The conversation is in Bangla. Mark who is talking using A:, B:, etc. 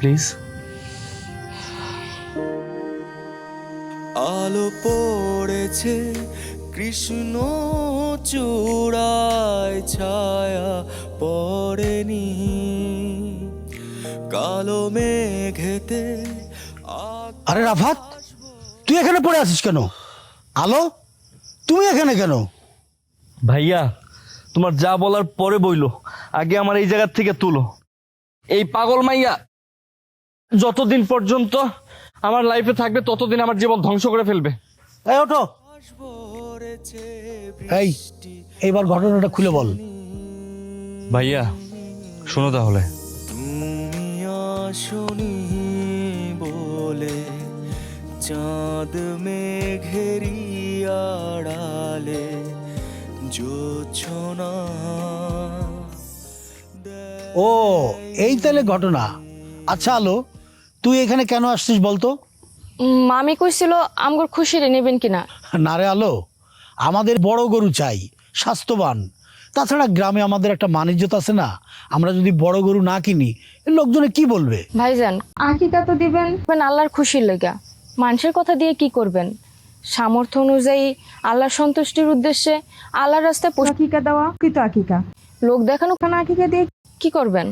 A: প্লিজ।
B: আলো পড়েছে কৃষ্ণ চূড়ায়, ছায়া পড়েনি কালো মেঘেতে।
C: আরে রাফাত, তুই এখানে পড়ে আছিস কেন? আলো, তুমি এখানে কেন?
A: ভাইয়া তোমার যা বলার পরে বইলো, আগে আমার এই জায়গার থেকে তুলো। এই পাগল মাইয়া যতদিন পর্যন্ত আমার লাইফে থাকবে ততদিন আমার জীবন ধ্বংস করে ফেলবে।
C: এই ওঠো। এই, এইবার ঘটনাটা খুলে বল।
A: ভাইয়া শোনো তাহলে।
B: তুমি আসনি বলে চাঁদ মেঘেরি আড়ালে জোছনা।
C: ও, এই তাহলে ঘটনা। আচ্ছা আলো, তুই এখানে কেন আসছিস বলতো?
D: মামি কইছিল আমগর খুশিরে নেবেন কিনা।
C: না রে আলো, আমাদের বড় গরু চাই, স্বাস্থ্যবান। তাছাড়া গ্রামে আমাদের একটা মান ইজ্জত আছে না? আমরা যদি বড় গরু না কিনি, লোকজনে কি বলবে?
D: ভাইজান আকিকা তো দিবেন আল্লাহর খুশির লাগা, মানুষের কথা দিয়ে কি করবেন? সামর্থ্য অনুযায়ী আল্লাহর সন্তুষ্টির উদ্দেশ্যে আল্লাহর রাস্তায়
E: আকিকা দেওয়া কিন্তু আকিকা
D: লোক দেখানো
E: আকিকা দিয়ে
D: কি করবেন?